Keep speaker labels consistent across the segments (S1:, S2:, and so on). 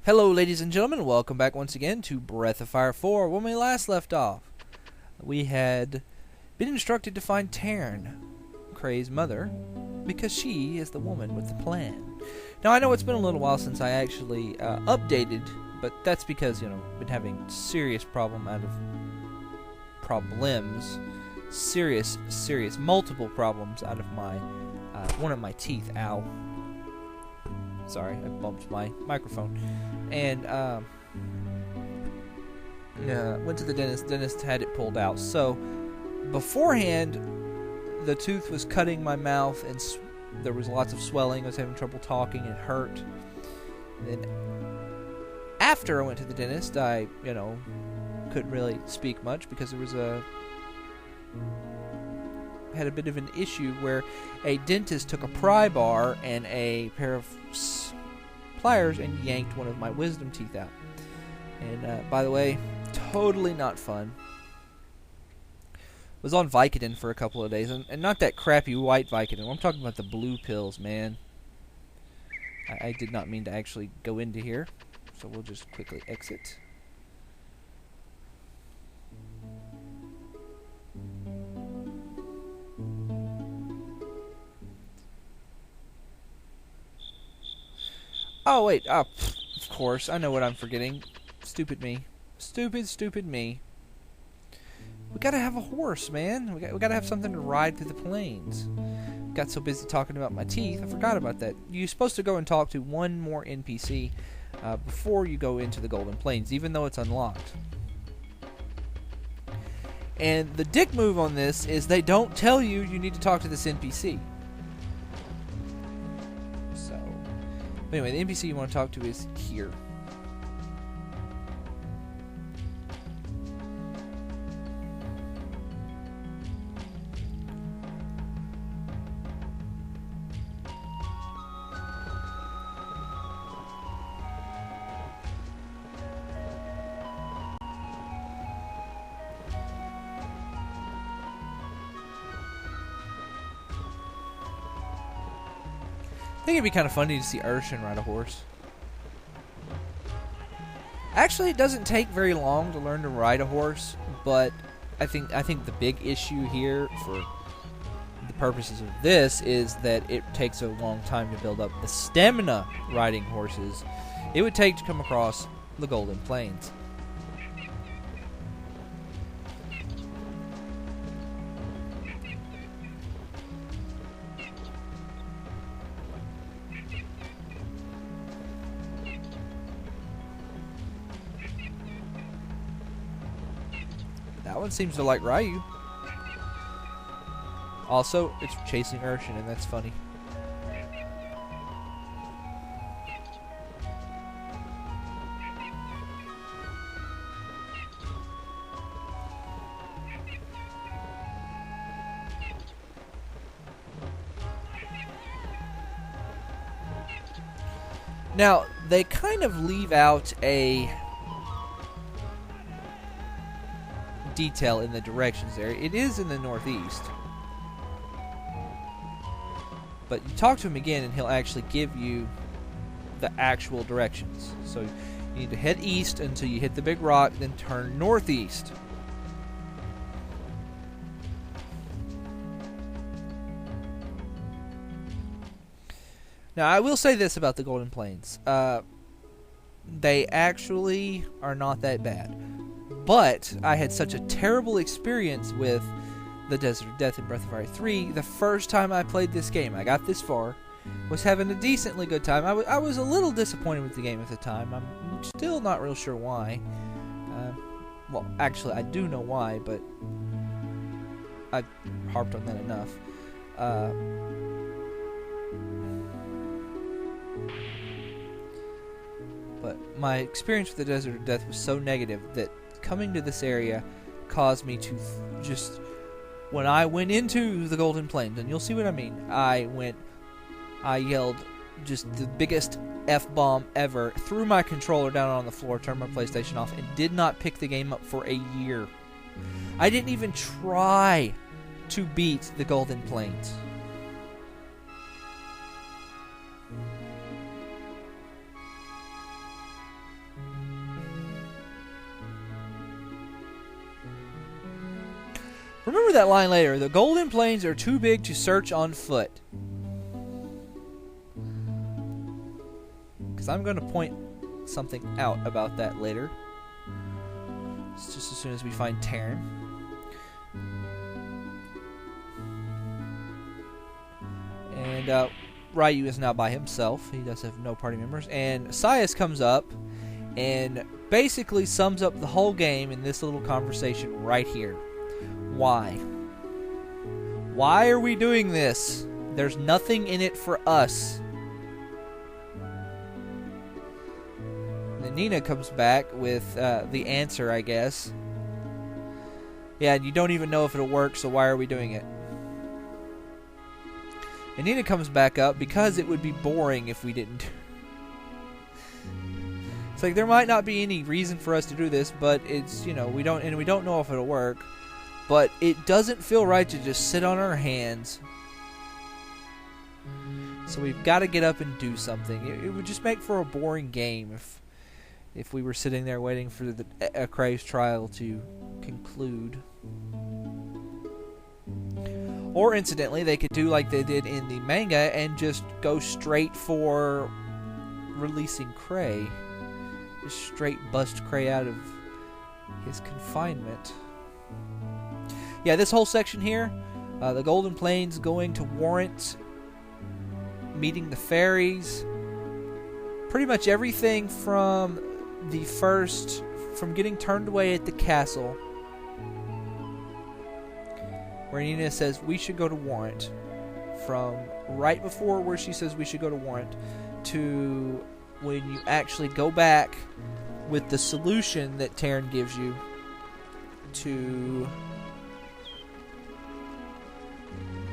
S1: Hello ladies and gentlemen, welcome back once again to Breath of Fire 4. When we last left off, we had been instructed to find Taryn, Cray's mother, because she is the woman with the plan. Now I know it's been a little while since I actually updated, but that's because, you know, I've been having serious multiple problems out of my, one of my teeth. Ow. Sorry, I bumped my microphone. And, went to the dentist. Dentist had it pulled out. So, beforehand, the tooth was cutting my mouth, and there was lots of swelling. I was having trouble talking. It hurt. And then, after I went to the dentist, I, couldn't really speak much because there was had a bit of an issue where a dentist took a pry bar and a pair of pliers and yanked one of my wisdom teeth out. And by the way, totally not fun. Was on Vicodin for a couple of days, and not that crappy white Vicodin. I'm talking about the blue pills, man. I did not mean to actually go into here, so we'll just quickly exit. Oh, wait. Oh, of course. I know what I'm forgetting. Stupid me. Stupid me. We gotta have a horse, man. We gotta have something to ride through the plains. Got so busy talking about my teeth, I forgot about that. You're supposed to go and talk to one more NPC before you go into the Golden Plains, even though it's unlocked. And the dick move on this is they don't tell you need to talk to this NPC. But anyway, the NPC you want to talk to is here. I think it'd be kind of funny to see Urshan ride a horse. Actually, it doesn't take very long to learn to ride a horse, but I think the big issue here, for the purposes of this, is that it takes a long time to build up the stamina riding horses it would take to come across the Golden Plains. That one seems to like Ryu. Also, it's chasing Urshan, and that's funny. Now, they kind of leave out a detail in the directions there. It is in the northeast, but you talk to him again and he'll actually give you the actual directions. So you need to head east until you hit the big rock, then turn northeast. Now I will say this about the Golden Plains, they actually are not that bad. But I had such a terrible experience with the Desert of Death in Breath of Fire 3. The first time I played this game, I got this far, was having a decently good time. I was a little disappointed with the game at the time. I'm still not real sure why. Well, actually, I do know why, but I've harped on that enough. But my experience with the Desert of Death was so negative that coming to this area caused me to when I went into the Golden Plains, and you'll see what I mean, I yelled just the biggest F-bomb ever, threw my controller down on the floor, turned my PlayStation off, and did not pick the game up for a year. I didn't even try to beat the Golden Plains. Remember that line later. The Golden Plains are too big to search on foot. Because I'm going to point something out about that later. It's just as soon as we find Terran. And Ryu is now by himself. He does have no party members. And Sias comes up and basically sums up the whole game in this little conversation right here. Why? Why are we doing this? There's nothing in it for us. And then Nina comes back with the answer, I guess. Yeah, and you don't even know if it'll work, so why are we doing it? And Nina comes back up because it would be boring if we didn't. It's like there might not be any reason for us to do this, but it's, you know, we don't know if it'll work. But it doesn't feel right to just sit on our hands. So we've got to get up and do something. It would just make for a boring game if we were sitting there waiting for the Crave's trial to conclude. Or incidentally, they could do like they did in the manga and just go straight for releasing Cray. Just straight bust Cray out of his confinement. Yeah, this whole section here, the Golden Plains going to Warrant, meeting the fairies, pretty much everything from from getting turned away at the castle, where Nina says we should go to Warrant, from right before where she says we should go to Warrant, to when you actually go back with the solution that Terran gives you to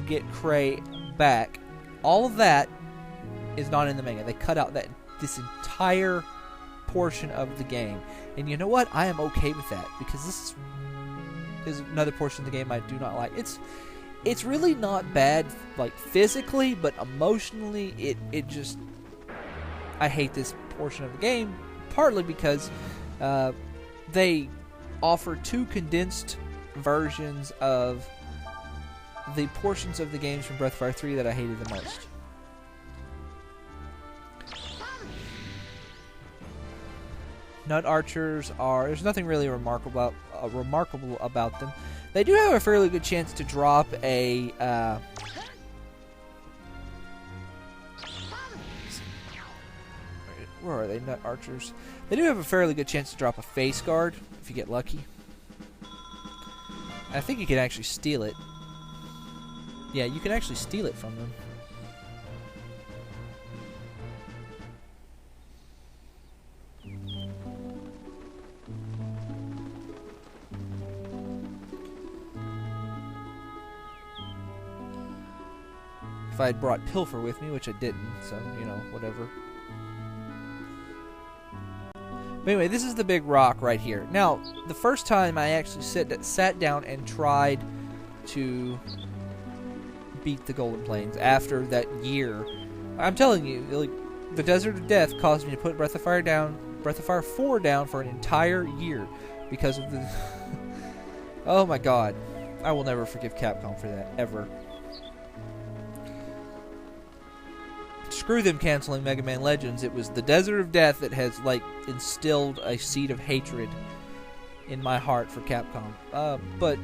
S1: get Cray back. All of that is not in the manga. They cut out this entire portion of the game. And you know what? I am okay with that, because this is another portion of the game I do not like. It's really not bad, like, physically, but emotionally it just, I hate this portion of the game, partly because they offer two condensed versions of the portions of the games from Breath of Fire 3 that I hated the most. Nut archers there's nothing really remarkable about them. They do have a fairly good chance to drop a where are they? Nut archers. They do have a fairly good chance to drop a face guard if you get lucky. I think you can actually steal it. Yeah, you can actually steal it from them. If I had brought Pilfer with me, which I didn't, so, you know, whatever. But anyway, this is the big rock right here. Now, the first time I actually sat down and tried to beat the Golden Plains after that year, I'm telling you, like, the Desert of Death caused me to put Breath of Fire 4 down for an entire year because of the oh my god, I will never forgive Capcom for that, ever. Screw them canceling Mega Man Legends. It was the Desert of Death that has, like, instilled a seed of hatred in my heart for Capcom. But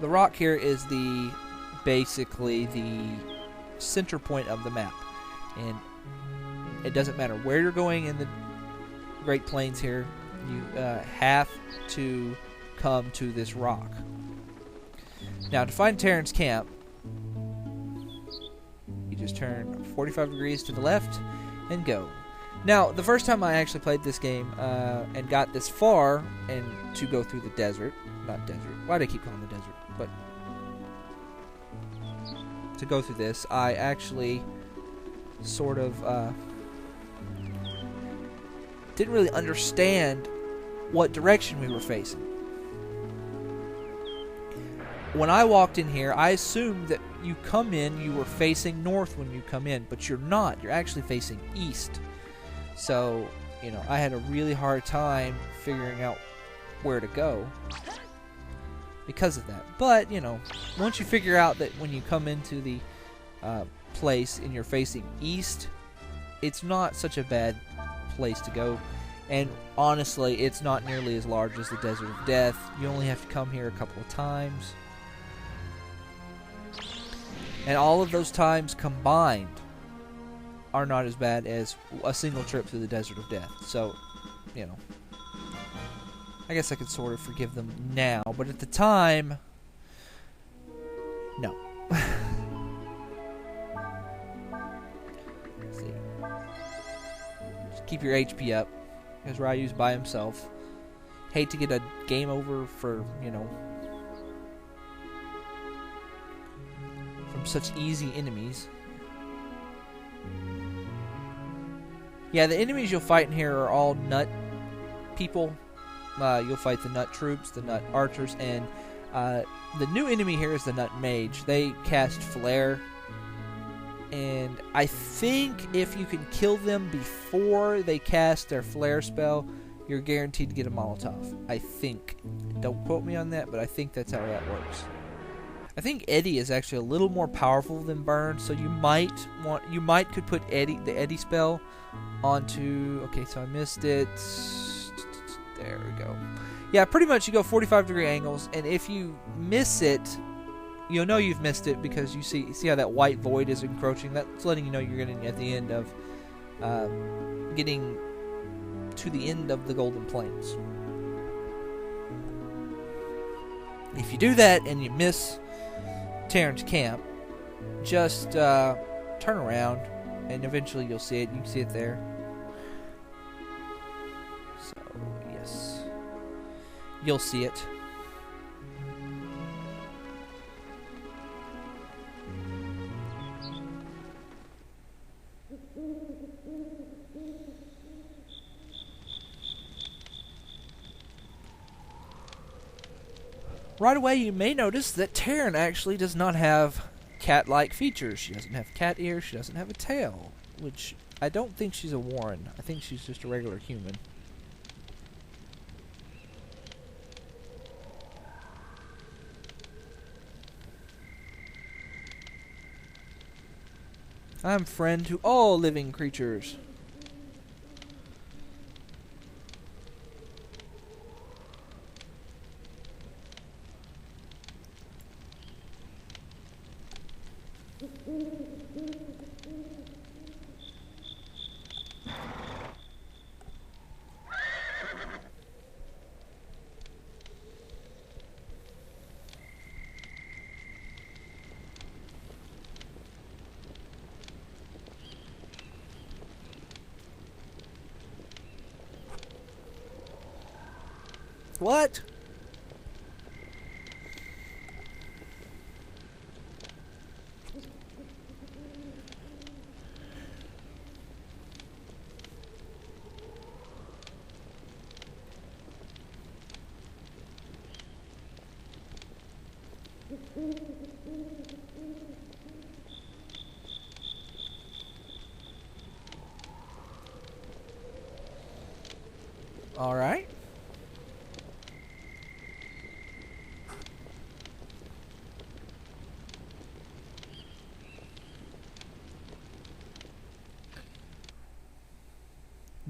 S1: the rock here is basically the center point of the map, and it doesn't matter where you're going in the Great Plains here, you have to come to this rock. Now, to find Terran's camp, you just turn 45 degrees to the left and go. Now, the first time I actually played this game and got this far and to go through the desert, not desert, why do I keep calling it the desert? But to go through this, I actually sort of didn't really understand what direction we were facing. When I walked in here, I assumed that you were facing north when you come in, but you're not. You're actually facing east. So, you know, I had a really hard time figuring out where to go because of that. But, you know, once you figure out that when you come into the place and you're facing east, it's not such a bad place to go. And honestly, it's not nearly as large as the Desert of Death. You only have to come here a couple of times. And all of those times combined are not as bad as a single trip through the Desert of Death. So, you know, I guess I could sort of forgive them now. But at the time, no. Let's see. Just keep your HP up. Because Ryu's by himself. Hate to get a game over for, you know, from such easy enemies. Yeah, the enemies you'll fight in here are all nut people. You'll fight the nut troops, the nut archers, and the new enemy here is the nut mage. They cast flare. And I think if you can kill them before they cast their flare spell, you're guaranteed to get a Molotov. I think. Don't quote me on that, but I think that's how that works. I think Eddie is actually a little more powerful than Burn, so you could put the Eddie spell onto. Okay, so I missed it. There we go. Yeah, pretty much you go 45-degree angles, and if you miss it, you'll know you've missed it because you see how that white void is encroaching. That's letting you know you're getting at the end of getting to the end of the Golden Plains. If you do that and you miss Terran's camp, just turn around and eventually you'll see it. You can see it there. So yes, you'll see it. Right away, you may notice that Terran actually does not have cat-like features. She doesn't have cat ears, she doesn't have a tail, which I don't think she's a Warren. I think she's just a regular human. I'm friend to all living creatures. What? All right.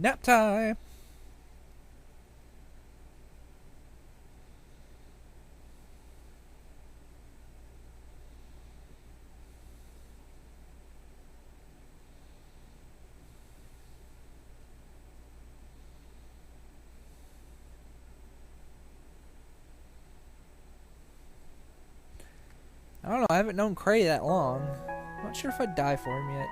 S1: Nap time. I don't know, I haven't known Cray that long. Not sure if I'd die for him yet.